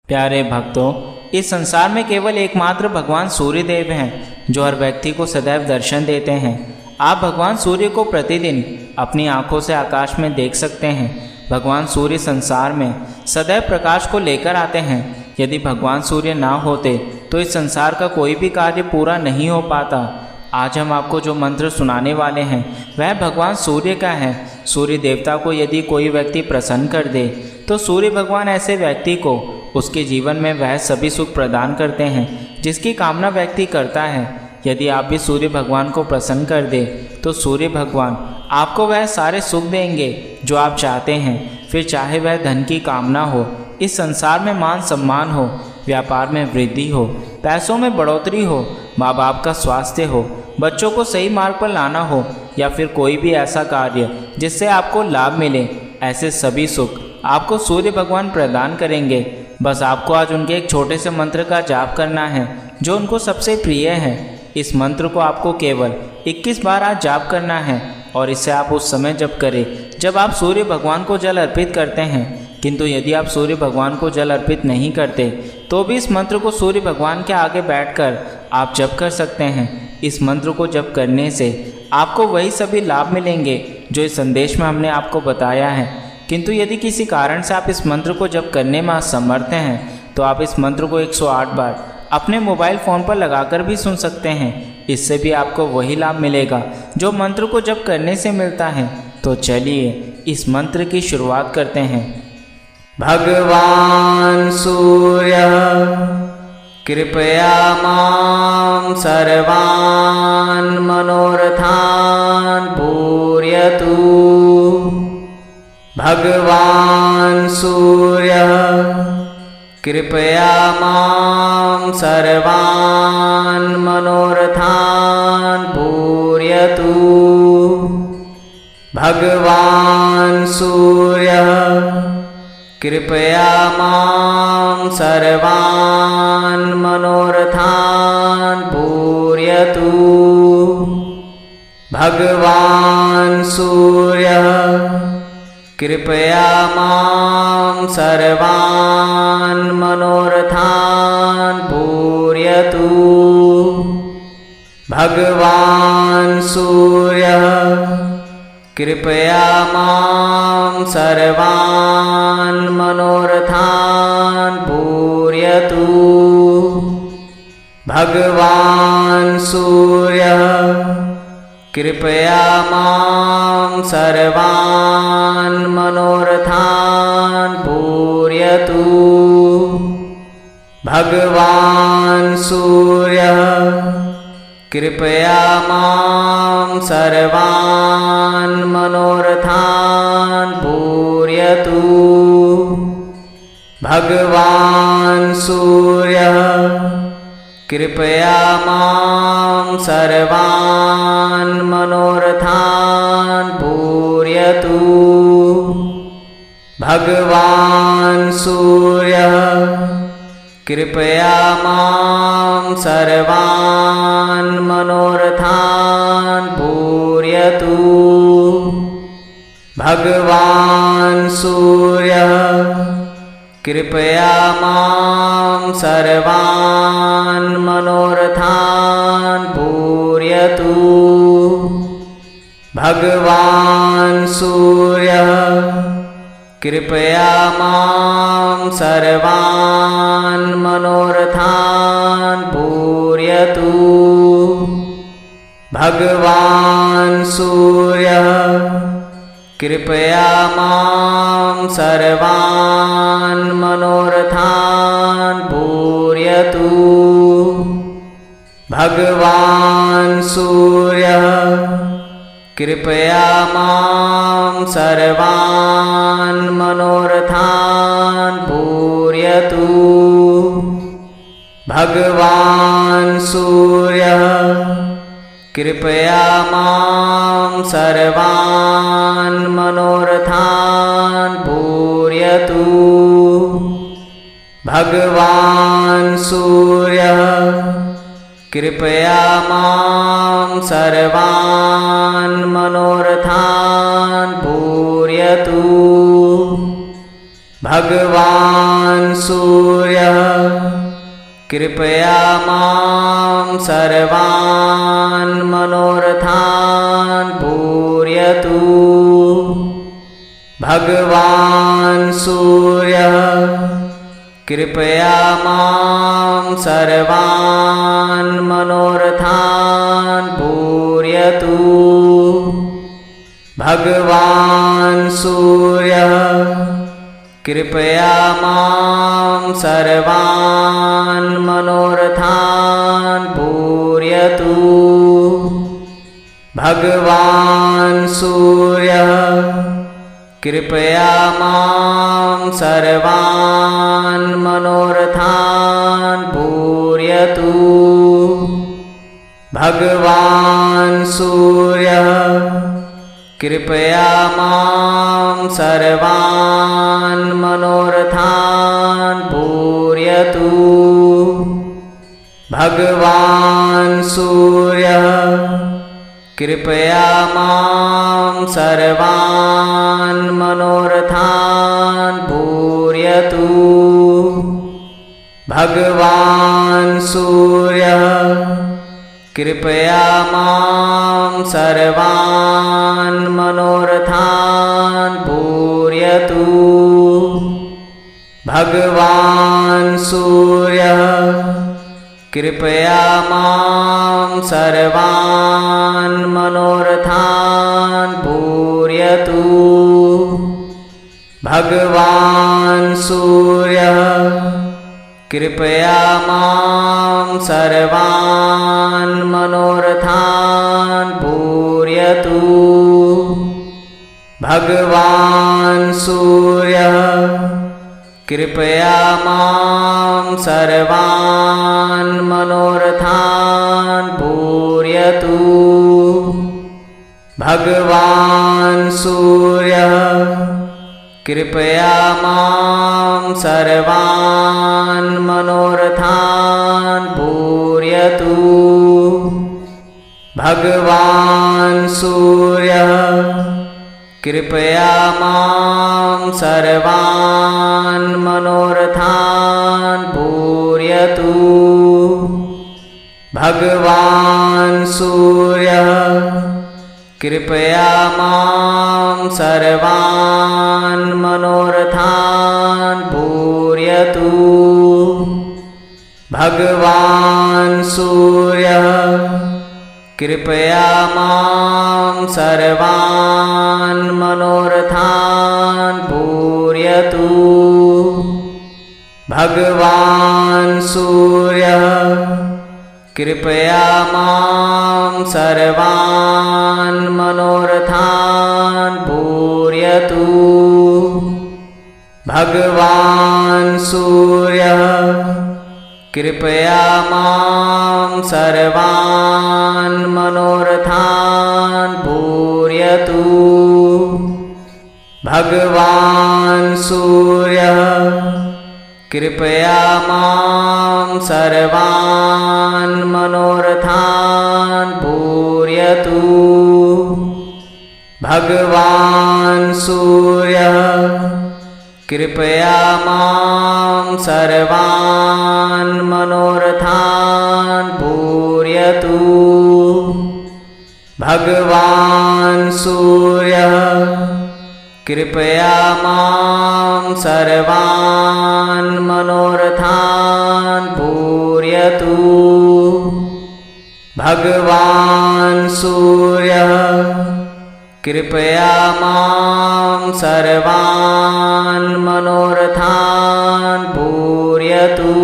प्यारे भक्तों, इस संसार में केवल एकमात्र भगवान सूर्य देव हैं जो हर व्यक्ति को सदैव दर्शन देते हैं। आप भगवान सूर्य को प्रतिदिन अपनी आंखों से आकाश में देख सकते हैं। भगवान सूर्य संसार में सदैव प्रकाश को लेकर आते हैं। यदि भगवान सूर्य ना होते तो इस संसार का कोई भी कार्य पूरा नहीं हो पाता। आज हम आपको जो मंत्र सुनाने वाले हैं वह भगवान सूर्य का है। सूर्य देवता को यदि कोई व्यक्ति प्रसन्न कर दे तो सूर्य भगवान ऐसे व्यक्ति को उसके जीवन में वह सभी सुख प्रदान करते हैं जिसकी कामना व्यक्ति करता है। यदि आप भी सूर्य भगवान को प्रसन्न कर दे तो सूर्य भगवान आपको वह सारे सुख देंगे जो आप चाहते हैं। फिर चाहे वह धन की कामना हो, इस संसार में मान सम्मान हो, व्यापार में वृद्धि हो, पैसों में बढ़ोतरी हो, माँ बाप का स्वास्थ्य हो, बच्चों को सही मार्ग पर लाना हो या फिर कोई भी ऐसा कार्य जिससे आपको लाभ मिले, ऐसे सभी सुख आपको सूर्य भगवान प्रदान करेंगे। बस आपको आज उनके एक छोटे से मंत्र का जाप करना है जो उनको सबसे प्रिय है। इस मंत्र को आपको केवल 21 बार आज जाप करना है और इसे आप उस समय जप करें जब आप सूर्य भगवान को जल अर्पित करते हैं। किंतु यदि आप सूर्य भगवान को जल अर्पित नहीं करते तो भी इस मंत्र को सूर्य भगवान के आगे बैठकर आप जप कर सकते हैं। इस मंत्र को जप करने से आपको वही सभी लाभ मिलेंगे जो इस संदेश में हमने आपको बताया है। किंतु यदि किसी कारण से आप इस मंत्र को जप करने में असमर्थ हैं तो आप इस मंत्र को 108 बार अपने मोबाइल फ़ोन पर लगाकर भी सुन सकते हैं। इससे भी आपको वही लाभ मिलेगा जो मंत्र को जप करने से मिलता है। तो चलिए इस मंत्र की शुरुआत करते हैं। भगवान सूर्य कृपया मां सर्वान् मनोरथान् पूरयतु। भगवान सूर्य कृपया मां सर्वान् मनोरथान् पूरयतु। भगवान सूर्य कृपया मां सर्वान् मनोरथान् पूरयतु। भगवान सूर्य कृपया मां सर्वान् मनोरथान् पूरयतु। भगवान सूर्य कृपया मां सर्वान् मनोरथान् पूरयतु। भगवान सूर्य कृपया मां सर्वान् मनोरथान् पूरयतु। भगवान सूर्य कृपया मां सर्वान् मनोरथान् पूरयतु। भगवान सूर्य कृपया मां सर्वान् मनोरथान् पूरयतु। भगवान सूर्य कृपया मां सर्वान् मनोरथान् पूरयतु। भगवान सूर्य कृपया मां सर्वान् मनोरथान् पूरयतु। भगवान सूर्य कृपया मां सर्वान् मनोरथान् पूरयतु। भगवान सूर्य कृपया मां सर्वान् मनोरथान् पूरयतु। भगवान सूर्य कृपया मां सर्वान् मनोरथान् पूरयतु। भगवान सूर्य कृपया मां सर्वान् मनोरथान् पूरयतु। भगवान सूर्य कृपया मां सर्वान् मनोरथान् पूरयतु। भगवान सूर्यः कृपया मां सर्वान् मनोरथान् पूरयतु। भगवान् सूर्यः कृपया मां सर्वान् मनोरथान् पूरयतु। भगवान् सूर्यः कृपया मां सर्वान् मनोरथान् पूरयतु। भगवान् सूर्यः कृपया मां सर्वान् मनोरथान् पूरयतु। भगवान् सूर्यः कृपया मां सर्वान् मनोरथान् पूरयतु। भगवान् सूर्यः कृपया मां सर्वान् मनोरथान् पूरयतु। भगवान् सूर्यः कृपया मां सर्वान् मनोरथान् पूरयतु। भगवान् सूर्यः कृपया मां सर्वान् मनोरथान् पूरयतु। भगवान् सूर्यः कृपया मां सर्वान् मनोरथान् पूरयतु। भगवान् सूर्यः कृपया मां सर्वान् मनोरथान् पूरयतु। भगवान् सूर्यः कृपया मां सर्वान् मनोरथान् पूरयतु। भगवान् सूर्यः कृपया मां सर्वान् मनोरथान् पूरयतु। भगवान् सूर्यः कृपया मां सर्वान् मनोरथान् पूरयतु। भगवान् सूर्यः कृपया मां सर्वान् मनोरथान् पूरयतु। भगवान् सूर्यः कृपया मां सर्वान् मनोरथान् पूरयतु। भगवान् सूर्यः कृपया मां सर्वान् मनोरथान् पूरयतु। भगवान् सूर्यः कृपया मां सर्वान् मनोरथान् पूरयतु। भगवान् सूर्यः कृपया मां सर्वान् मनोरथान् पूरयतु। भगवान् सूर्यः कृपया मां सर्वान् मनोरथान् पूरयतु। भगवान् सूर्यः कृपया मां सर्वान् मनोरथान् पूरयतु।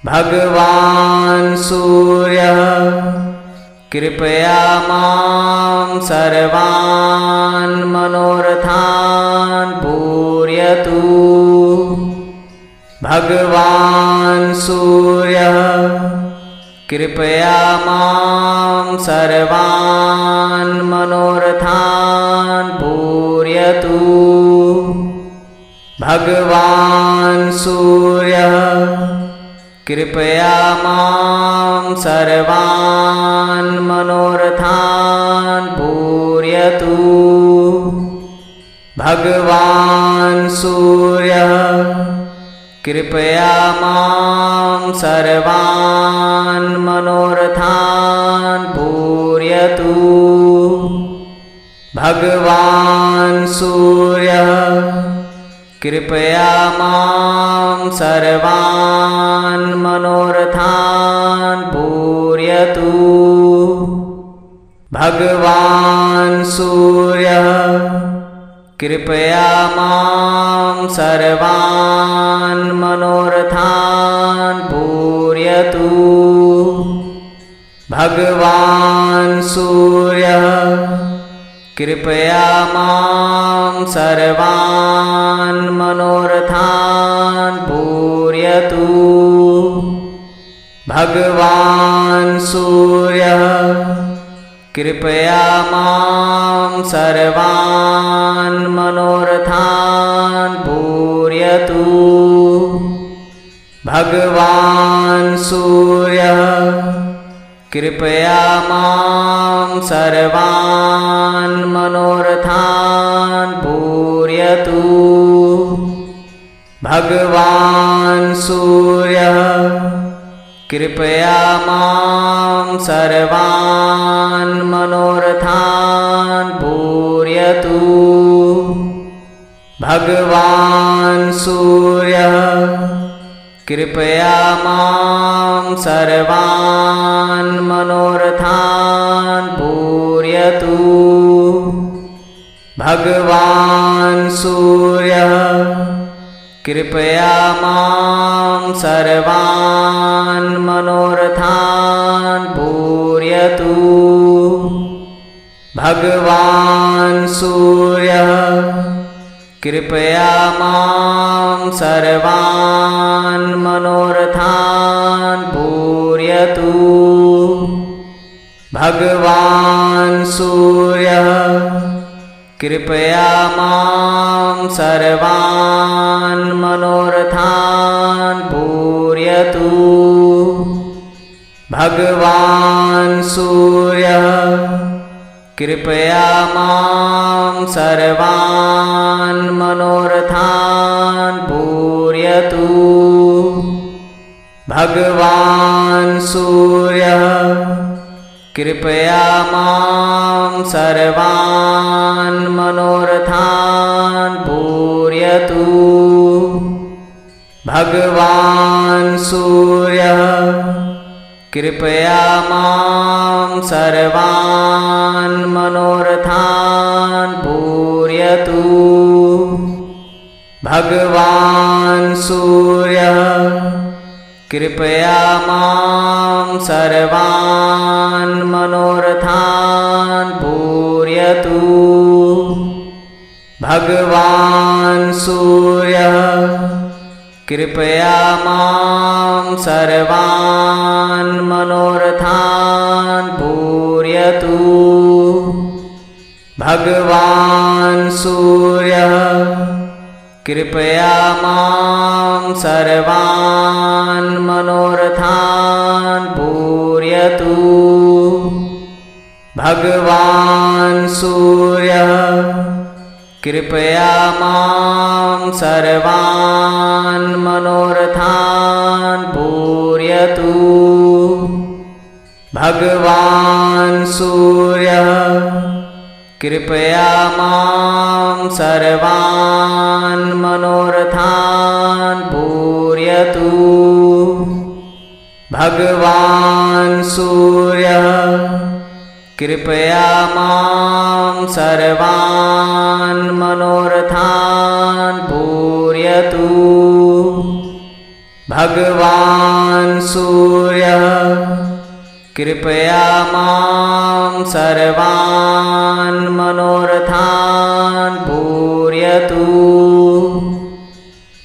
भगवान् सूर्यः कृपया मां सर्वान् मनोरथान् पूरयतु। भगवान् सूर्यः कृपया मां सर्वान् मनोरथान् पूरयतु। भगवान् सूर्यः कृपया मां सर्वान् मनोरथान् पूरयतु। भगवान् सूर्यः कृपया मां सर्वान् मनोरथान् पूरयतु। भगवान् सूर्यः कृपया मां सर्वान् मनोरथान् पूरयतु। भगवान् सूर्यः कृपया मां सर्वान् मनोरथान् पूरयतु। भगवान् सूर्यः कृपया मां सर्वान् मनोरथान् पूरयतु। भगवान् सूर्यः कृपया मां सर्वान् मनोरथान् पूरयतु। भगवान् सूर्यः कृपया मां सर्वान् मनोरथान् पूरयतु। भगवान् सूर्यः कृपया मां सर्वान् मनोरथान् पूरयतु। भगवान् सूर्यः कृपया मां सर्वान् मनोरथान् पूरयतु। भगवान् सूर्यः कृपया मां सर्वान् मनोरथान् पूरयतु। भगवान् सूर्यः कृपया मां सर्वान् मनोरथान् पूरयतु। भगवान् सूर्यः कृपया मां सर्वान् मनोरथान् पूरयतु। भगवान् सूर्यः कृपया मां सर्वान् मनोरथान् पूरयतु। भगवान् सूर्यः कृपया मां सर्वान् मनोरथान् पूरयतु। भगवान् सूर्यः कृपया मां सर्वान् मनोरथान् पूरयतु। भगवान् सूर्यः कृपया मां सर्वान् मनोरथान् पूरयतु। भगवान् सूर्यः कृपया मां सर्वान् मनोरथान् पूरयतु। भगवान् सूर्यः कृपया मां सर्वान् मनोरथान् पूरयतु। भगवान् सूर्यः कृपया मां सर्वान् मनोरथान् पूरयतु। भगवान् सूर्यः कृपया मां सर्वान् मनोरथान् पूरयतु। भगवान् सूर्यः कृपया मां सर्वान् मनोरथान् पूरयतु। भगवान् सूर्यः कृपया मां सर्वान् मनोरथान् पूरयतु।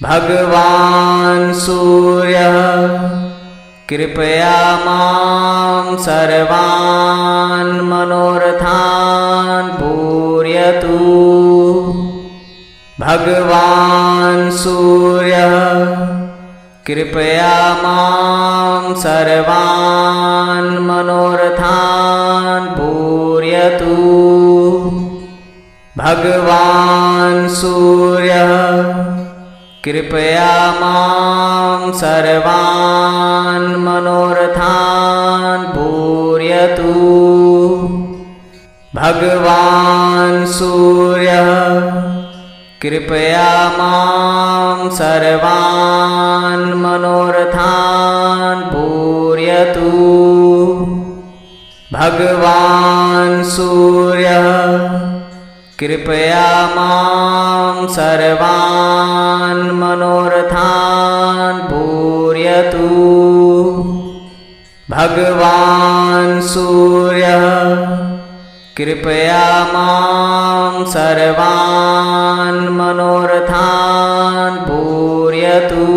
भगवान् सूर्यः कृपया मां सर्वान् मनोरथान् पूरयतु। भगवान् सूर्यः कृपया मां सर्वान् मनोरथान् पूरयतु। भगवान् सूर्यः कृपया मां सर्वान् मनोरथान् पूरयतु। भगवान् सूर्यः कृपया मां सर्वान् मनोरथान् पूरयतु। भगवान् सूर्यः कृपया मां सर्वान् मनोरथान् पूरयतु। भगवान् सूर्यः कृपया मां सर्वान् मनोरथान् पूरयतु।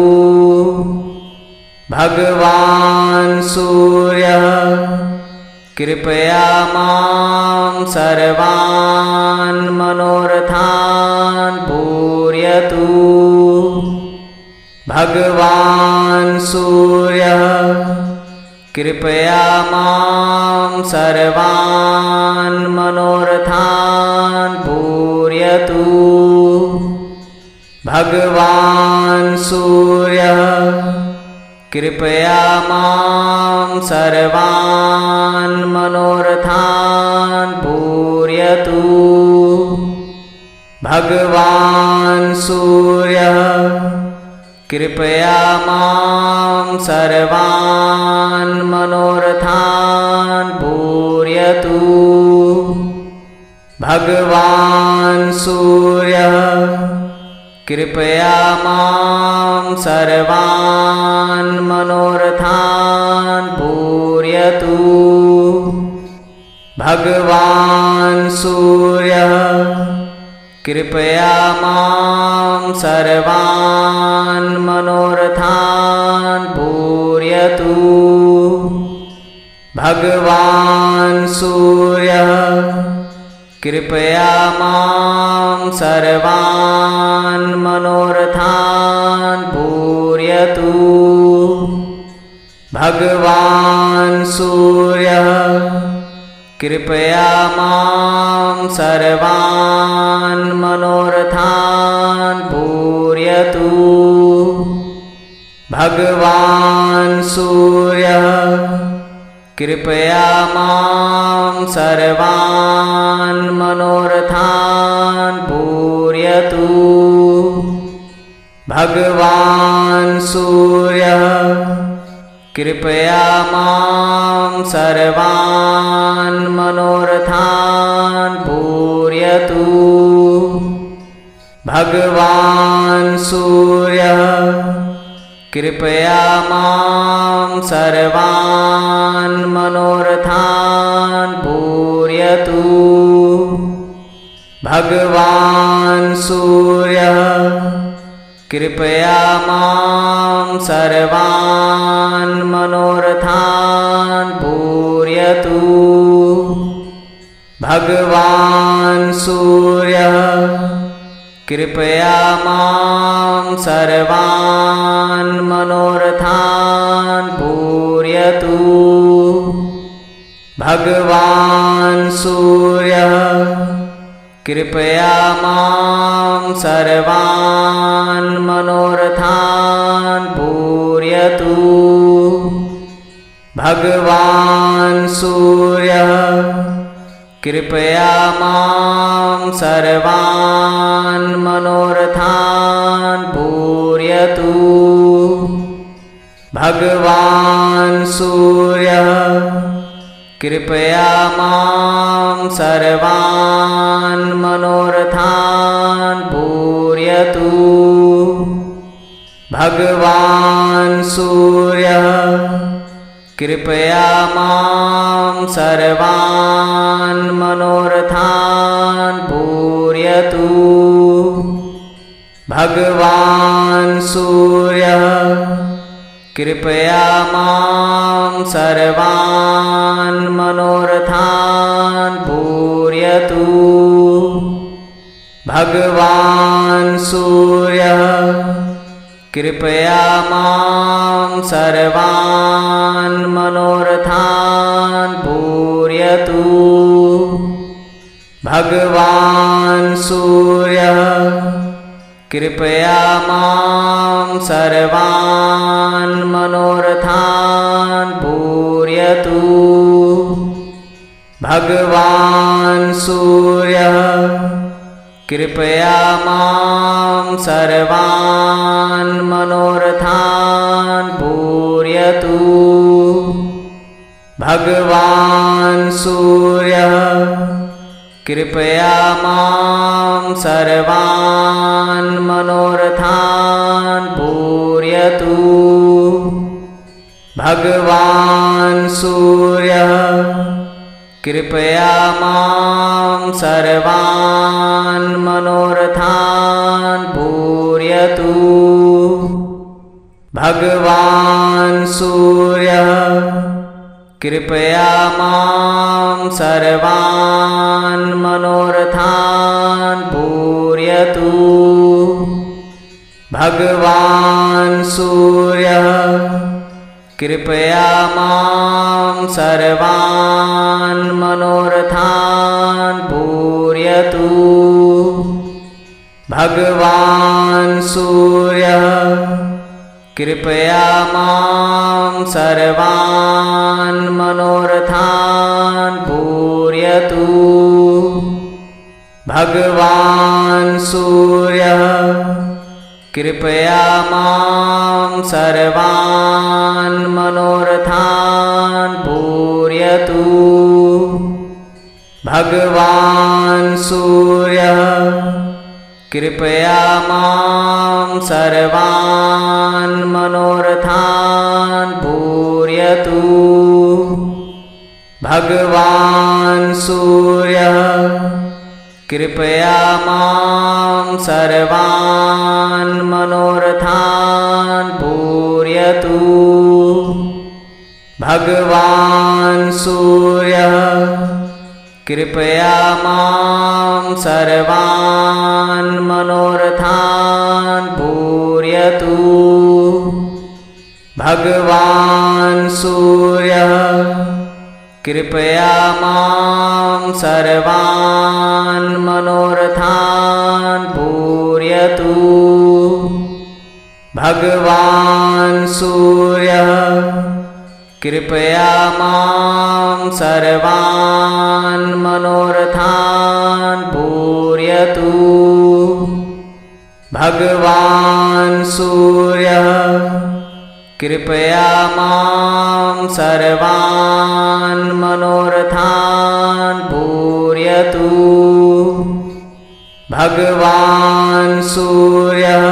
भगवान् सूर्यः कृपया मां सर्वान् मनोरथान् पूरयतु। भगवान् सूर्यः कृपया मां सर्वान् मनोरथान् पूरयतु। भगवान् सूर्यः कृपया मां सर्वान् मनोरथान् पूरयतु। भगवान् सूर्यः कृपया मां सर्वान् मनोरथान् पूरयतु। भगवान् सूर्यः कृपया मां सर्वान् मनोरथान् पूरयतु। भगवान् सूर्यः कृपया मां सर्वान् मनोरथान् पूरयतु। भगवान् सूर्यः कृपया मां सर्वान् मनोरथान् पूरयतु। भगवान् सूर्यः कृपया मां सर्वान् मनोरथान् पूरयतु। भगवान् सूर्यः कृपया मां सर्वान् मनोरथान् पूरयतु। भगवान् सूर्यः कृपया मां सर्वान् मनोरथान् पूरयतु। भगवान् सूर्यः कृपया मां सर्वान् मनोरथान् पूरयतु। भगवान् सूर्यः कृपया मां सर्वान् मनोरथान् पूरयतु। भगवान् सूर्यः कृपया मां सर्वान् मनोरथान् पूरयतु। भगवान् सूर्यः कृपया मां सर्वान् मनोरथान् पूरयतु। भगवान् सूर्यः कृपया मां सर्वान् मनोरथान् पूरयतु। भगवान् सूर्यः कृपया मां सर्वान् मनोरथान् पूरयतु। भगवान् सूर्यः कृपया मां सर्वान् मनोरथान् पूरयतु। भगवान् सूर्यः कृपया मां सर्वान् मनोरथान् पूरयतु। भगवान् सूर्यः कृपया मां सर्वान् मनोरथान् पूरयतु। भगवान् सूर्यः कृपया मां सर्वान् मनोरथान् पूरयतु। भगवान् सूर्यः कृपया मां सर्वान् मनोरथान् पूरयतु। भगवान् सूर्यः कृपया मां सर्वान् मनोरथान् पूरयतु। भगवान् सूर्यः कृपया मां सर्वान् मनोरथान् पूरयतु। भगवान् सूर्यः कृपया मां सर्वान् मनोरथान् पूरयतु। भगवान् सूर्यः कृपया मां सर्वान् मनोरथान् पूरयतु। भगवान् सूर्यः कृपया मां सर्वान् मनोरथान् पूरयतु। भगवान् सूर्यः कृपया मां सर्वान् मनोरथान् पूरयतु। भगवान् सूर्यः कृपया मां सर्वान् मनोरथान् पूरयतु। भगवान् सूर्यः कृपया मां सर्वान् मनोरथान् पूरयतु। भगवान् सूर्यः कृपया मां सर्वान् मनोरथान् पूरयतु। भगवान् सूर्यः कृपया मां सर्वान् मनोरथान् पूरयतु। भगवान् सूर्यः कृपया मां सर्वान् मनोरथान् पूरयतु। भगवान् सूर्यः कृपया मां सर्वान् मनोरथान् पूरयतु। भगवान् सूर्यः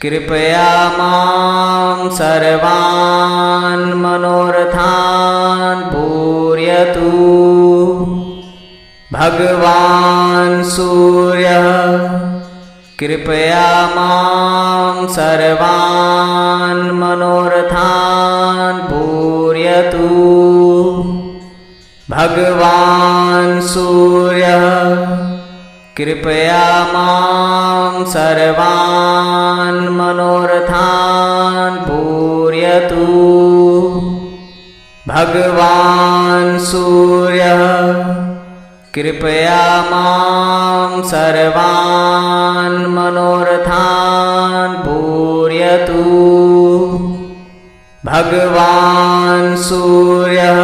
कृपया मां सर्वान् मनोरथान् पूरयतु। भगवान् सूर्यः कृपया मां सर्वान् मनोरथान् पूरयतु। भगवान् सूर्यः कृपया मां सर्वान् मनोरथान् पूरयतु। भगवान् सूर्यः कृपया मां सर्वान् मनोरथान् पूरयतु। भगवान् सूर्यः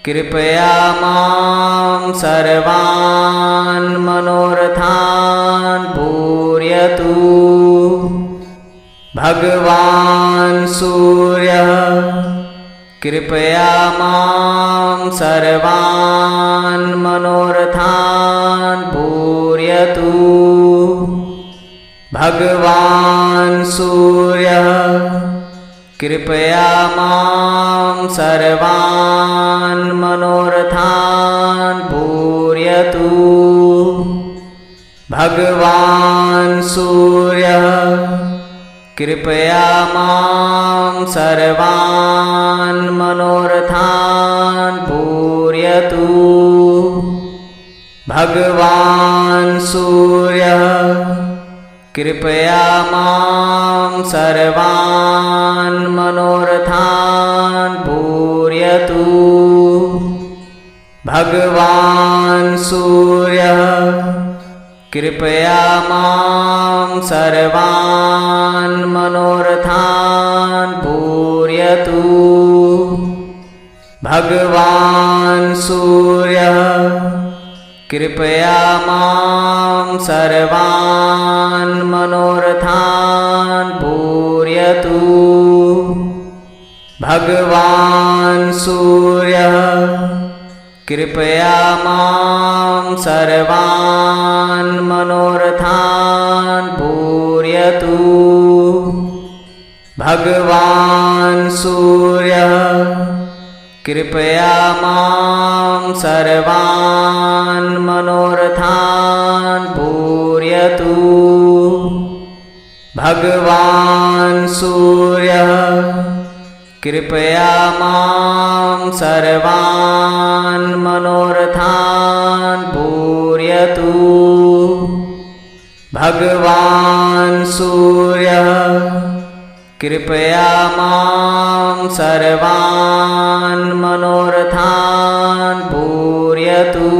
कृपया मां सर्वान् मनोरथान् पूरयतु। भगवान् सूर्यः कृपया मां सर्वान् मनोरथान् पूरयतु। भगवान् सूर्यः कृपया मां सर्वान् मनोरथान् पूरयतु। भगवान् सूर्यः कृपया मां सर्वान् मनोरथान् पूरयतु। भगवान् सूर्यः कृपया मां सर्वान् मनोरथान् पूरयतु। भगवान् सूर्यः कृपया मां सर्वान् मनोरथान् पूरयतु। भगवान् सूर्यः कृपया मां सर्वान् मनोरथान् पूरयतु। भगवान् सूर्यः कृपया मां सर्वान् मनोरथान् पूरयतु। भगवान् सूर्यः कृपया मां सर्वान् मनोरथान् पूरयतु। भगवान् सूर्यः कृपया मां सर्वान् मनोरथान् पूरयतु। भगवान् सूर्यः कृपया मां सर्वान् मनोरथान् पूरयतु।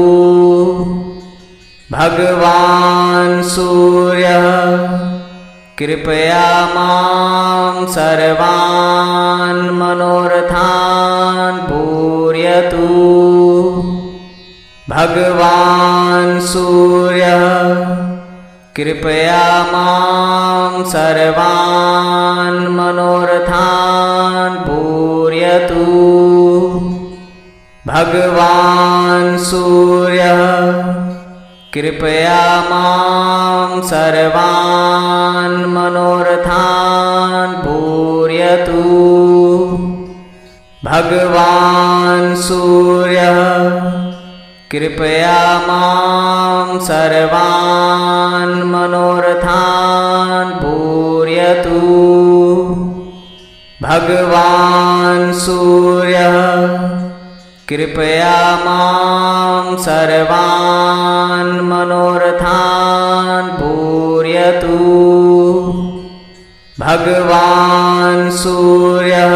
भगवान् सूर्यः कृपया मां सर्वान् मनोरथान् पूरयतु। भगवान् सूर्यः कृपया मां सर्वान् मनोरथान् पूरयतु। भगवान् सूर्यः कृपया मां सर्वान् मनोरथान् पूरयतु। भगवान् सूर्यः कृपया मां सर्वान् मनोरथान् पूरयतु। भगवान् सूर्यः कृपया मां सर्वान् मनोरथान् पूरयतु। भगवान् सूर्यः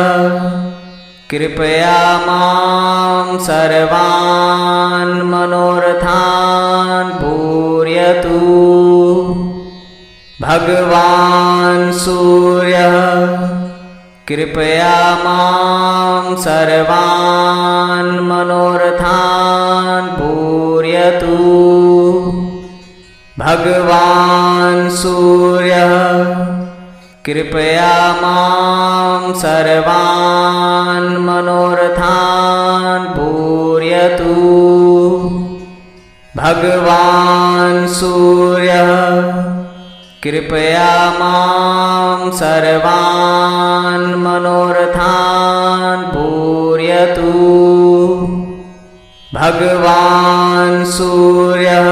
कृपया मां सर्वान् मनोरथान् पूरयतु। भगवान् सूर्यः कृपया मां सर्वान् मनोरथान् पूरयतु। भगवान् सूर्यः कृपया मां सर्वान् मनोरथान् पूरयतु। भगवान् सूर्यः कृपया मां सर्वान् मनोरथान् पूरयतु। भगवान् सूर्यः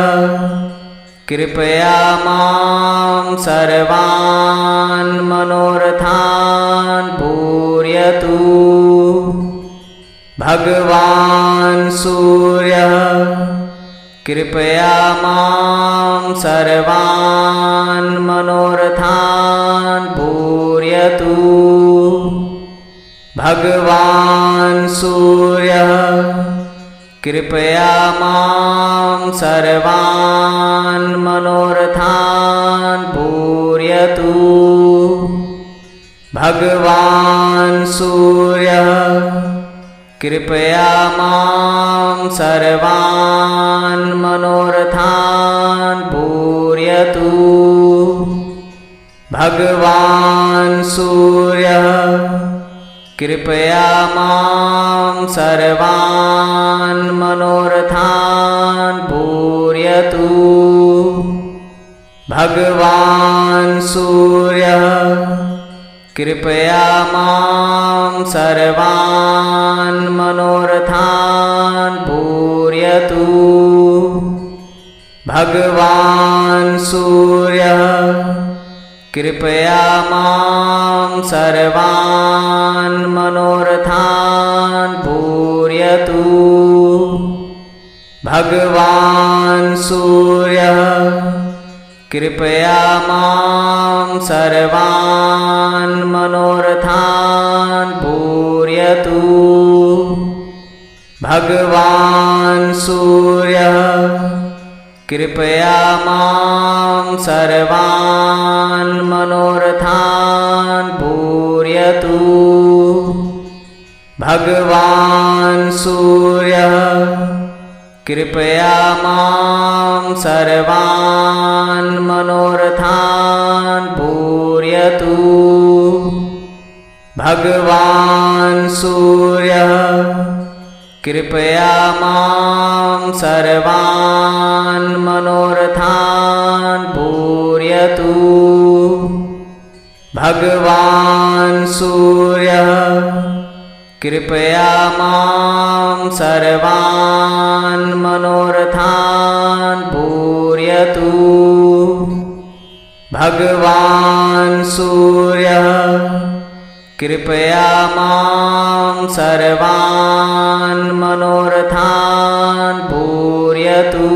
कृपया मां सर्वान् मनोरथान् पूरयतु। भगवान् सूर्यः कृपया मां सर्वान् मनोरथान् पूरयतु। भगवान् सूर्यः कृपया मां सर्वान् मनोरथान् पूरयतु। भगवान् सूर्यः कृपया मां सर्वान् मनोरथान् पूरयतु। भगवान् सूर्यः कृपया मां सर्वान् मनोरथान् पूरयतु। भगवान् सूर्यः कृपया मां सर्वान् मनोरथान् पूरयतु। भगवान् सूर्यः कृपया मां सर्वान् मनोरथान् पूरयतु। भगवान् सूर्यः कृपया मां सर्वान् मनोरथान् पूरयतु। भगवान् सूर्यः कृपया मां सर्वान् मनोरथान् पूरयतु। भगवान् सूर्यः कृपया मां सर्वान् मनोरथान् पूरयतु। भगवान् सूर्यः कृपया मां सर्वान् मनोरथान् पूरयतु। भगवान् सूर्यः कृपया मां सर्वान् मनोरथान् पूरयतु। भगवान् सूर्यः कृपया मां सर्वान् मनोरथान् पूरयतु।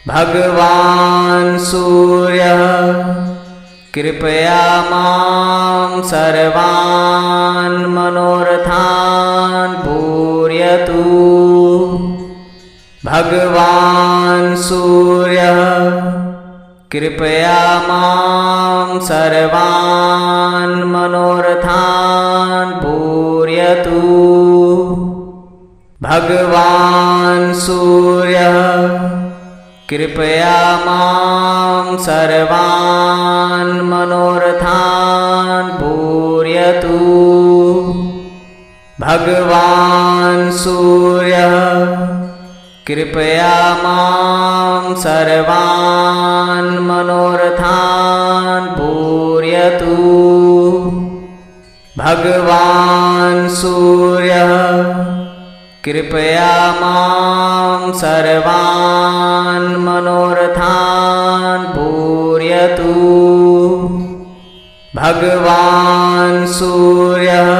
भगवान् सूर्यः कृपया मां सर्वान् मनोरथान् पूरयतु। भगवान् सूर्यः कृपया मां सर्वान् मनोरथान् पूरयतु। भगवान् सूर्यः कृपया मां सर्वान् मनोरथान् पूरयतु। भगवान् सूर्यः कृपया मां सर्वान् मनोरथान् पूरयतु। भगवान् सूर्यः कृपया मां सर्वान् मनोरथान् पूरयतु। भगवान् सूर्यः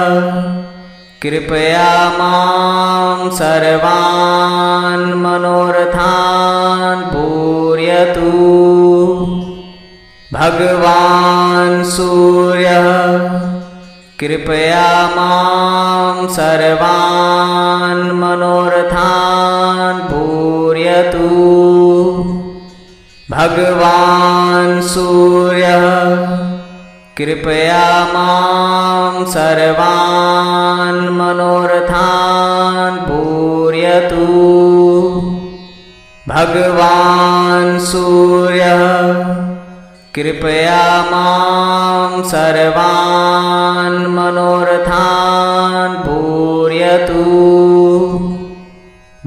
कृपया मां सर्वान् मनोरथान् पूरयतु। भगवान् सूर्यः कृपया मां सर्वान् मनोरथान् पूरयतु। भगवान् सूर्यः कृपया मां सर्वान् मनोरथान् पूरयतु। भगवान् सूर्यः कृपया मां सर्वान् मनोरथान् पूरयतु।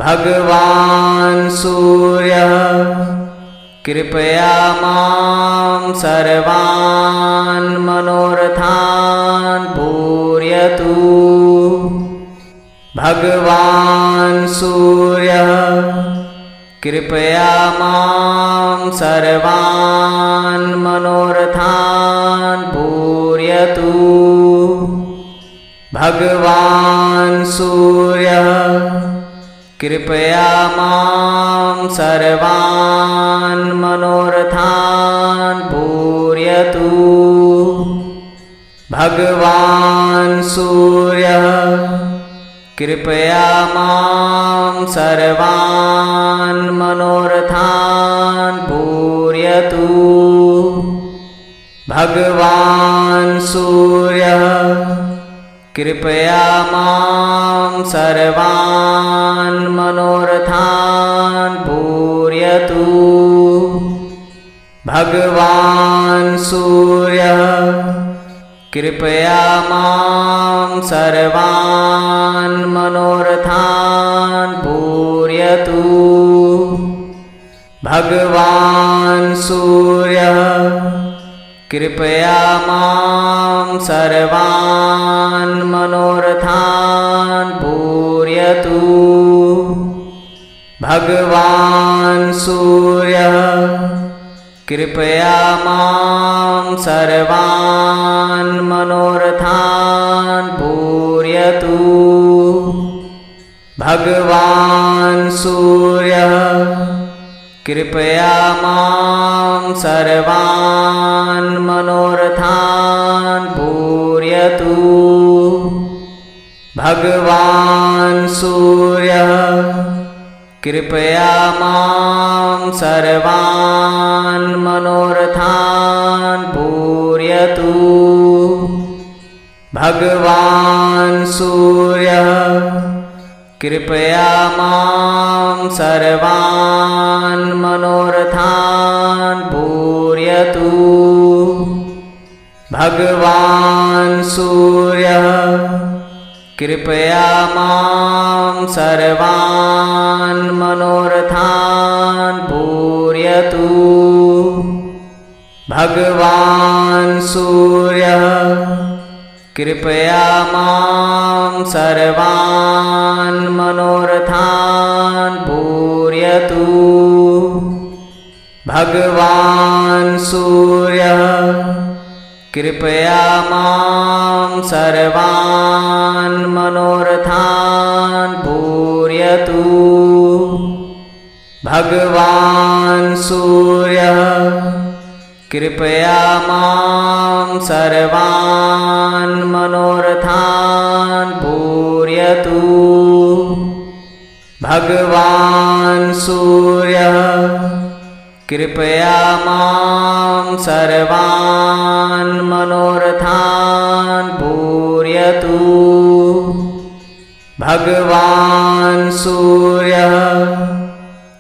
भगवान् सूर्यः कृपया मां सर्वान् मनोरथान् पूरयतु। भगवान् सूर्यः कृपया मां सर्वान् मनोरथान् पूरयतु। भगवान् सूर्यः कृपया मां सर्वान् मनोरथान् पूरयतु। भगवान् सूर्यः कृपया मां सर्वान् मनोरथान् पूरयतु। भगवान् सूर्यः कृपया मां सर्वान् मनोरथान् पूरयतु। भगवान् सूर्यः कृपया मां सर्वान् मनोरथान् पूरयतु। भगवान् सूर्यः कृपया मां सर्वान् मनोरथान् पूरयतु। भगवान् सूर्यः कृपया मां सर्वान् मनोरथान् पूरयतु। भगवान् सूर्यः कृपया मां सर्वान् मनोरथान् पूरयतु। भगवान् सूर्यः कृपया मां सर्वान् मनोरथान् पूरयतु। भगवान् सूर्यः कृपया मां सर्वान् मनोरथान् पूरयतु। भगवान् सूर्यः कृपया मां सर्वान् मनोरथान् पूरयतु। भगवान् सूर्यः कृपया मां सर्वान् मनोरथान् पूरयतु। भगवान् सूर्यः कृपया मां सर्वान् मनोरथान् पूरयतु। भगवान् सूर्यः कृपया मां सर्वान् मनोरथान् पूरयतु। भगवान् सूर्यः कृपया मां सर्वान् मनोरथान् पूरयतु। भगवान् सूर्यः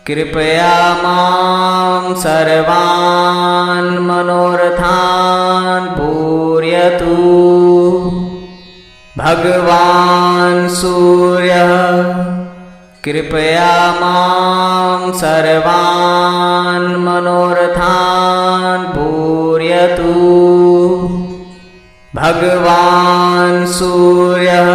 कृपया मां सर्वान् मनोरथान् पूरयतु। भगवान् सूर्यः कृपया मां सर्वान् मनोरथान् पूरयतु। भगवान् सूर्यः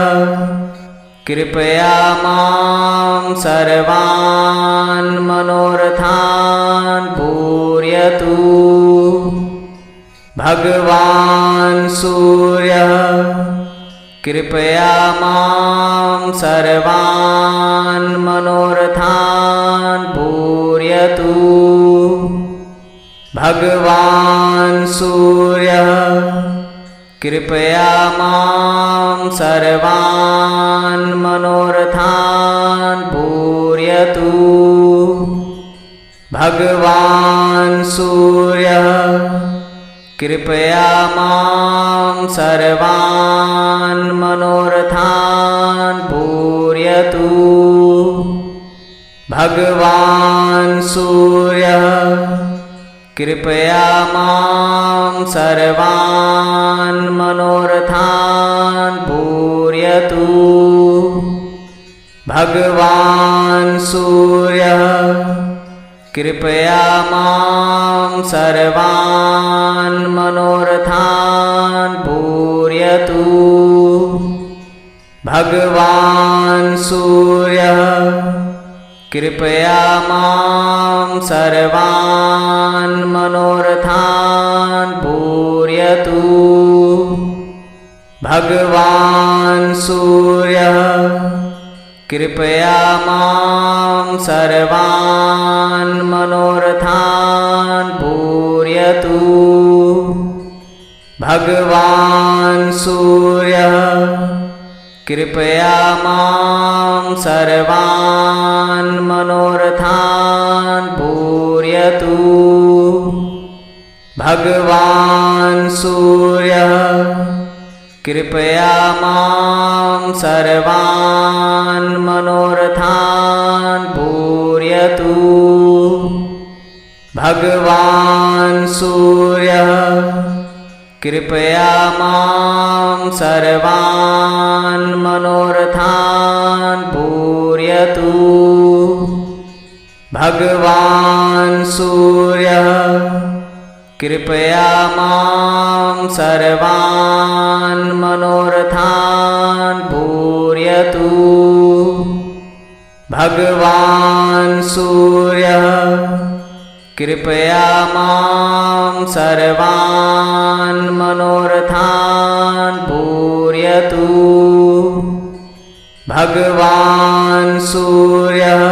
कृपया मां सर्वान् मनोरथान् पूरयतु। भगवान् सूर्यः कृपया मां सर्वान् मनोरथान् पूरयतु। भगवान् सूर्यः कृपया मां सर्वान् मनोरथान् पूरयतु। भगवान् सूर्यः कृपया मां सर्वान् मनोरथान् पूरयतु। भगवान् सूर्यः कृपया मां सर्वान् मनोरथान् पूरयतु। भगवान् सूर्यः कृपया मां सर्वान् मनोरथान् पूरयतु। भगवान् सूर्यः कृपया मां सर्वान् मनोरथान् पूरयतु। भगवान् सूर्यः कृपया मां सर्वान् मनोरथान् पूरयतु। भगवान् सूर्यः कृपया मां सर्वान् मनोरथान् पूरयतु। भगवान् सूर्यः कृपया मां सर्वान् मनोरथान् पूरयतु। भगवान् सूर्यः कृपया मां सर्वान् मनोरथान् पूरयतु। भगवान् सूर्यः कृपया मां सर्वान् मनोरथान् पूरयतु। भगवान् सूर्यः कृपया मां सर्वान् मनोरथान् पूरयतु। भगवान् सूर्यः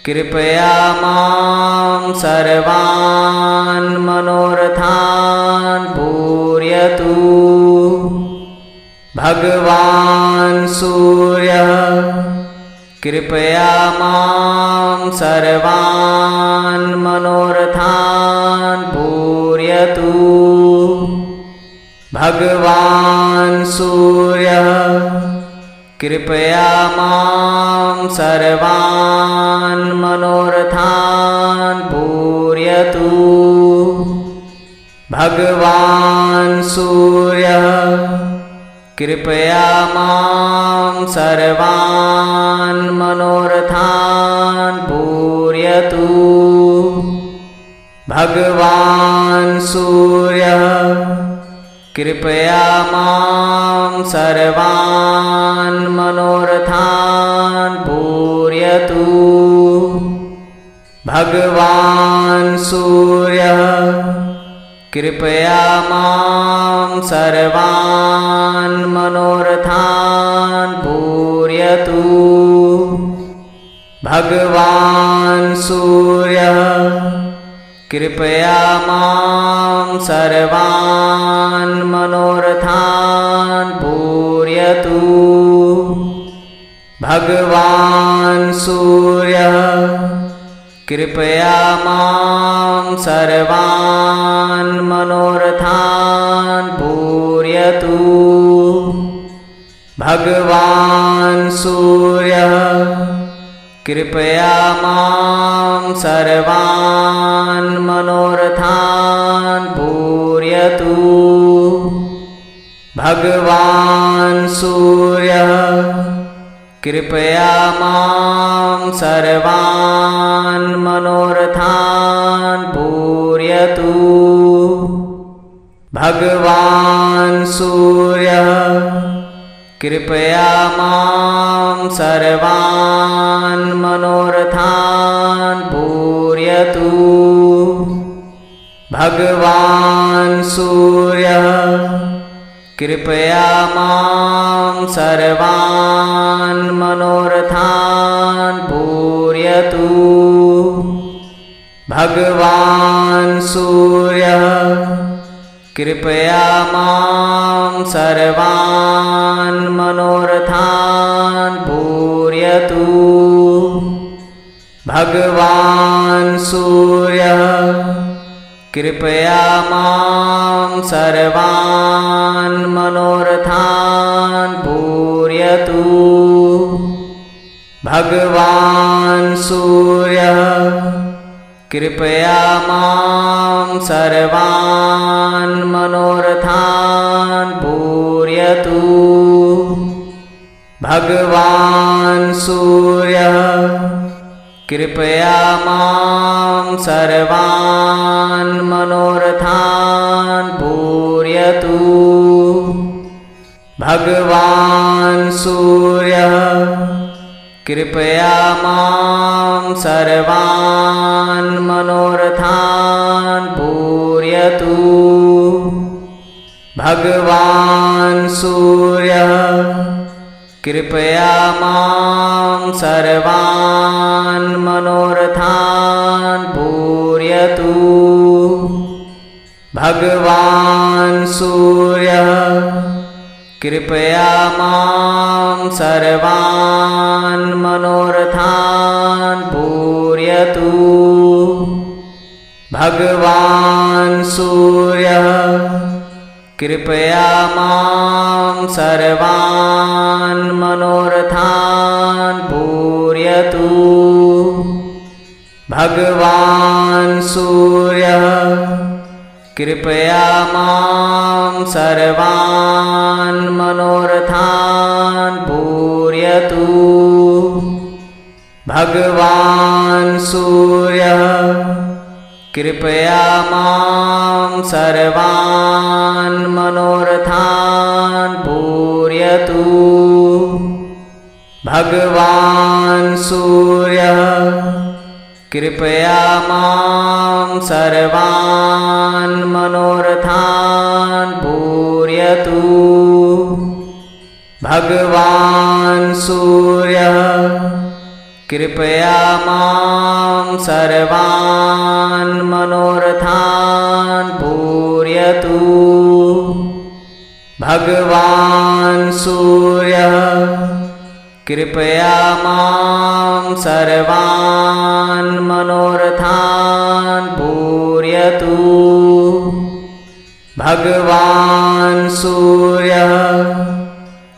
कृपया मां सर्वान् मनोरथान् पूरयतु। भगवान् सूर्यः कृपया मां सर्वान् मनोरथान् पूरयतु। भगवान् सूर्यः कृपया मां सर्वान् मनोरथान् पूरयतु। भगवान् सूर्यः कृपया मां सर्वान् मनोरथान् पूरयतु। भगवान् सूर्यः कृपया मां सर्वान् मनोरथान् पूरयतु। भगवान् सूर्यः कृपया मां सर्वान् मनोरथान् पूरयतु। भगवान् सूर्यः कृपया मां सर्वान् मनोरथान् पूरयतु। भगवान् सूर्यः कृपया मां सर्वान् मनोरथान् पूरयतु। भगवान् सूर्यः कृपया मां सर्वान् मनोरथान् पूरयतु। भगवान् सूर्यः कृपया मां सर्वान् मनोरथान् पूरयतु। भगवान् सूर्यः कृपया मां सर्वान् मनोरथान् पूरयतु। भगवान् सूर्यः कृपया मां सर्वान् मनोरथान् पूरयतु। भगवान् सूर्यः कृपया मां सर्वान् मनोरथान् पूरयतु। भगवान् सूर्यः कृपया मां सर्वान् मनोरथान् पूरयतु। भगवान् सूर्यः कृपया मां सर्वान् मनोरथान् पूरयतु। भगवान् सूर्यः कृपया मां सर्वान् मनोरथान् पूरयतु। भगवान् सूर्यः कृपया मां सर्वान् मनोरथान् पूरयतु। भगवान् सूर्यः कृपया मां सर्वान् मनोरथान् पूरयतु। भगवान् सूर्यः कृपया मां सर्वान् मनोरथान् पूरयतु। भगवान् सूर्यः कृपया मां सर्वान् मनोरथान् पूरयतु। भगवान् सूर्यः कृपया मां सर्वान् मनोरथान् पूरयतु। भगवान् सूर्यः कृपया मां सर्वान् मनोरथान् पूरयतु। भगवान् सूर्यः कृपया मां सर्वान् मनोरथान् पूरयतु। भगवान् सूर्यः कृपया मां सर्वान् मनोरथान् पूरयतु। भगवान् सूर्यः कृपया मां सर्वान् मनोरथान् पूरयतु। भगवान् सूर्यः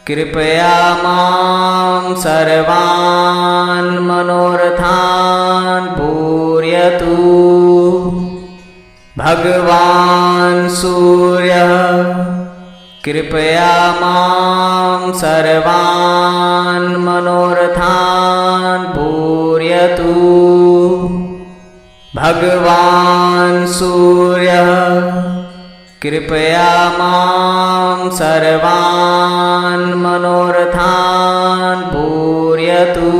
कृपया मां सर्वान् मनोरथान् पूरयतु। भगवान् सूर्यः कृपया मां सर्वान् मनोरथान् पूरयतु। भगवान् सूर्यः कृपया मां सर्वान् मनोरथान् पूरयतु।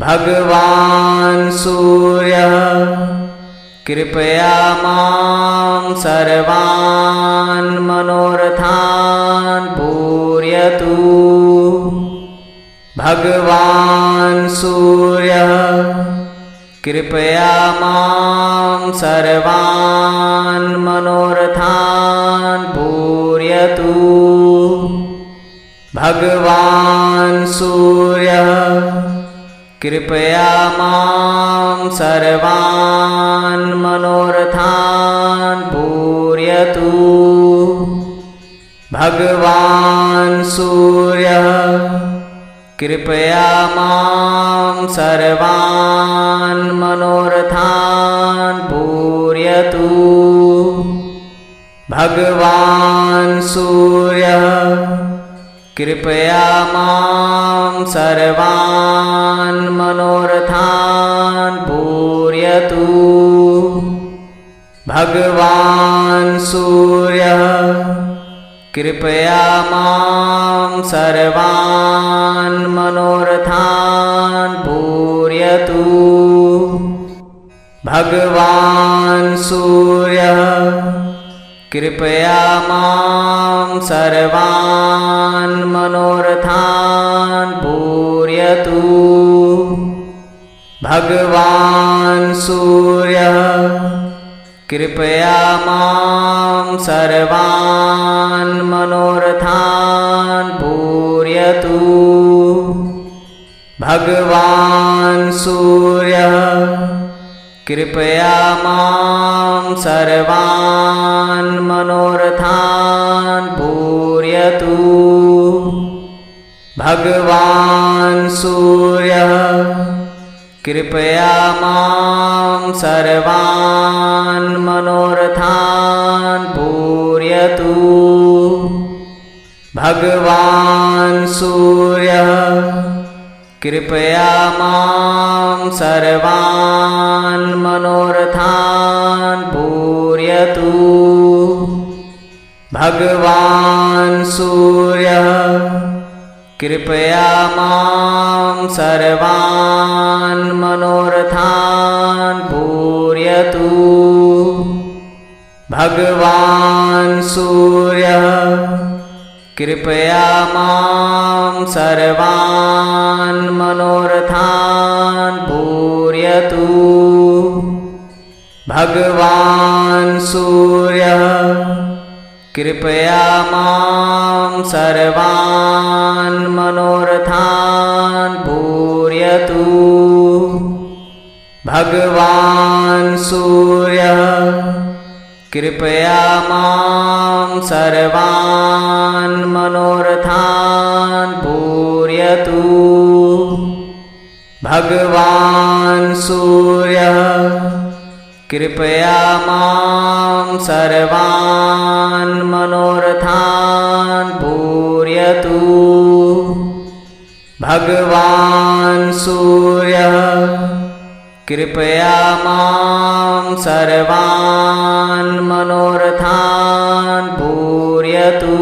भगवान् सूर्यः कृपया मां सर्वान् मनोरथान् पूरयतु। भगवान् सूर्यः कृपया मां सर्वान् मनोरथान् पूरयतु। भगवान् सूर्यः कृपया मां सर्वान् मनोरथान् पूरयतु। भगवान् सूर्यः कृपया मां सर्वान् मनोरथान् पूरयतु। भगवान् सूर्यः कृपया मां सर्वान् मनोरथान् पूरयतु। भगवान् सूर्यः कृपया मां सर्वान् मनोरथान् पूरयतु। भगवान् सूर्यः कृपया मां सर्वान् मनोरथान् पूरयतु। भगवान् सूर्यः कृपया मां सर्वान् मनोरथान् पूरयतु। भगवान् सूर्यः कृपया मां सर्वान् मनोरथान् पूरयतु। भगवान् सूर्यः कृपया मां सर्वान् मनोरथान् पूरयतु। भगवान् सूर्यः कृपया मां सर्वान् मनोरथान् पूरयतु। भगवान् सूर्यः कृपया मां सर्वान् मनोरथान् पूरयतु। भगवान् सूर्यः कृपया मां सर्वान् मनोरथान् पूरयतु। भगवान् सूर्यः कृपया मां सर्वान् मनोरथान् पूरयतु। भगवान् सूर्यः कृपया मां सर्वान् मनोरथान् पूरयतु। भगवान् सूर्यः कृपया मां सर्वान् मनोरथान् पूरयतु। भगवान् सूर्यः कृपया मां सर्वान् मनोरथान् पूरयतु।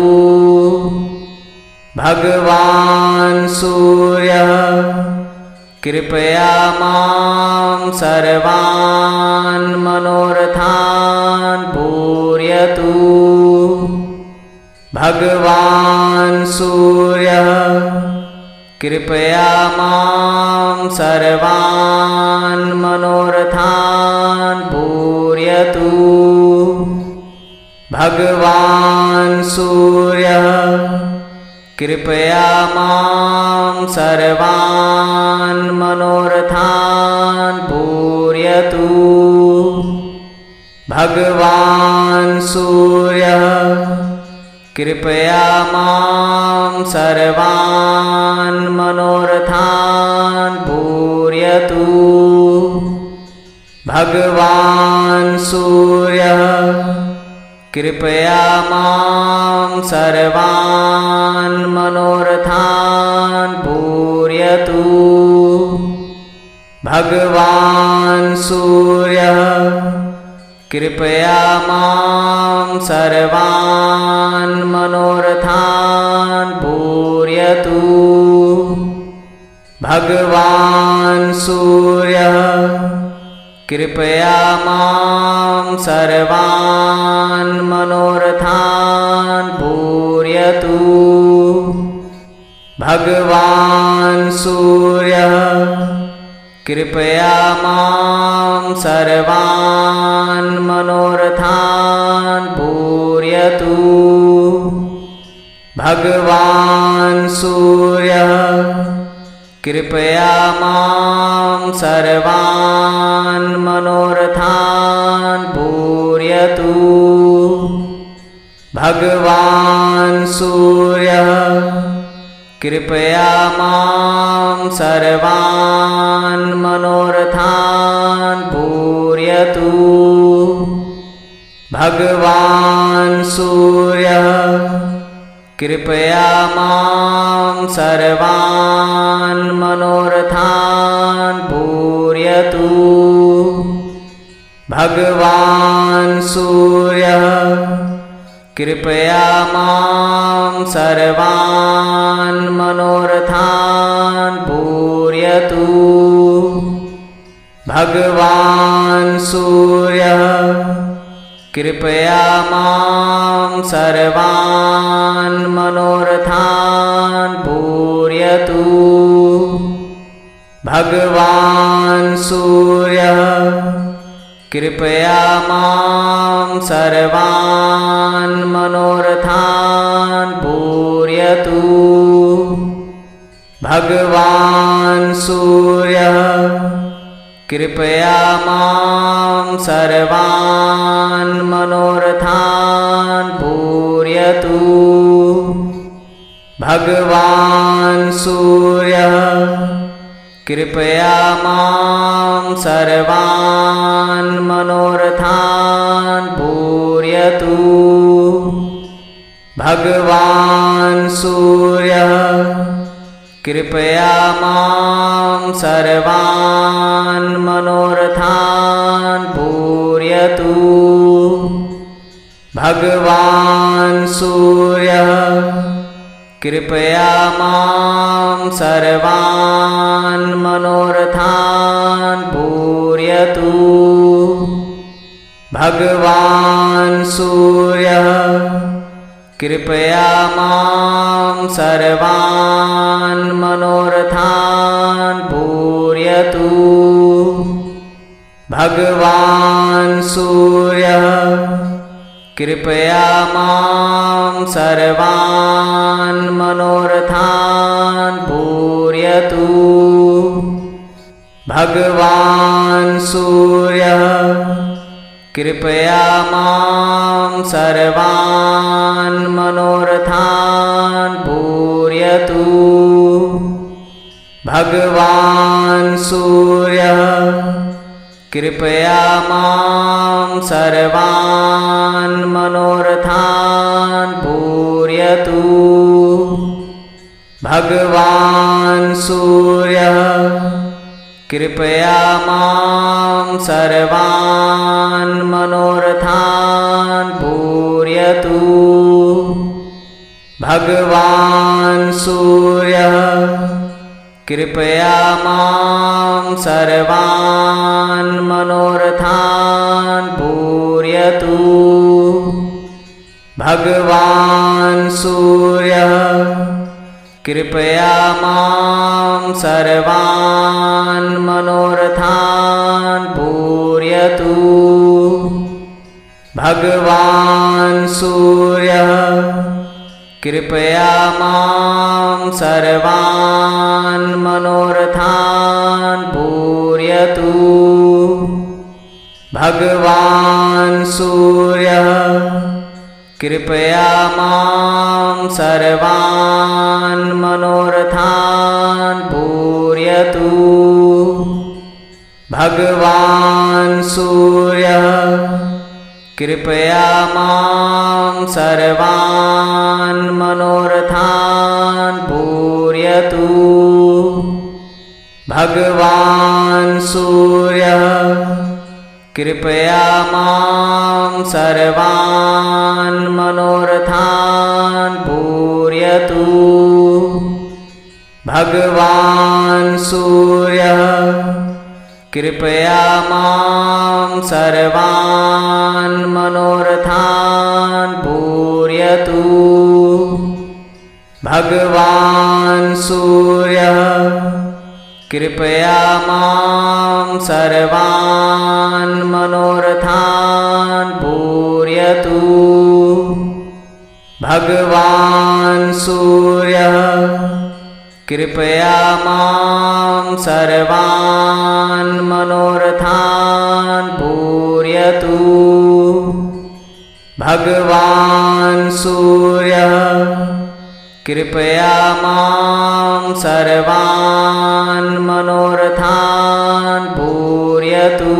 भगवान् सूर्यः कृपया मां सर्वान् मनोरथान् पूरयतु। भगवान् सूर्यः कृपया मां सर्वान् मनोरथान् पूरयतु। भगवान् सूर्यः कृपया मां सर्वान् मनोरथान् पूरयतु। भगवान् सूर्यः कृपया मां सर्वान् मनोरथान् पूरयतु। भगवान् सूर्यः कृपया मां सर्वान् मनोरथान् पूरयतु। भगवान् सूर्यः कृपया मां सर्वान् मनोरथान् पूरयतु। भगवान् सूर्यः कृपया मां सर्वान् मनोरथान् पूरयतु। भगवान् सूर्यः कृपया मां सर्वान् मनोरथान् पूरयतु। भगवान् सूर्यः कृपया मां सर्वान् मनोरथान् पूरयतु। भगवान् सूर्यः कृपया मां सर्वान् मनोरथान् पूरयतु। भगवान् सूर्यः कृपया मां सर्वान् मनोरथान् पूरयतु। भगवान् सूर्यः कृपया मां सर्वान् मनोरथान् पूरयतु। भगवान् सूर्यः कृपया मां सर्वान् मनोरथान् पूरयतु। भगवान् सूर्यः कृपया मां सर्वान् मनोरथान् पूरयतु। भगवान् सूर्यः कृपया मां सर्वान् मनोरथान् पूरयतु। भगवान् सूर्यः कृपया मां सर्वान् मनोरथान् पूरयतु। भगवान् सूर्यः कृपया मां सर्वान् मनोरथान् पूरयतु। भगवान् सूर्यः कृपया मां सर्वान् मनोरथान् पूरयतु। भगवान् सूर्यः कृपया मां सर्वान् मनोरथान् पूरयतु। भगवान् सूर्यः कृपया मां सर्वान् मनोरथान् पूरयतु। भगवान् सूर्यः कृपया मां सर्वान् मनोरथान् पूरयतु। भगवान् सूर्यः कृपया मां सर्वान् मनोरथान् पूरयतु। भगवान् सूर्यः कृपया मां सर्वान् मनोरथान् पूरयतु। भगवान् सूर्यः कृपया मां सर्वान् मनोरथान् पूरयतु। भगवान् सूर्यः कृपया मां सर्वान् मनोरथान् पूरयतु। भगवान् सूर्यः कृपया मां सर्वान् मनोरथान् पूरयतु। भगवान् सूर्यः कृपया मां सर्वान् मनोरथान् पूरयतु। भगवान् सूर्यः कृपया मां सर्वान् मनोरथान् पूरयतु। भगवान् सूर्यः कृपया मां सर्वान् मनोरथान् पूरयतु। भगवान् सूर्यः कृपया मां सर्वान् मनोरथान् पूरयतु। भगवान् सूर्यः कृपया मां सर्वान् मनोरथान् पूरयतु। भगवान् सूर्यः कृपया मां सर्वान् मनोरथान् पूरयतु। भगवान् सूर्यः कृपया मां सर्वान् मनोरथान् पूरयतु।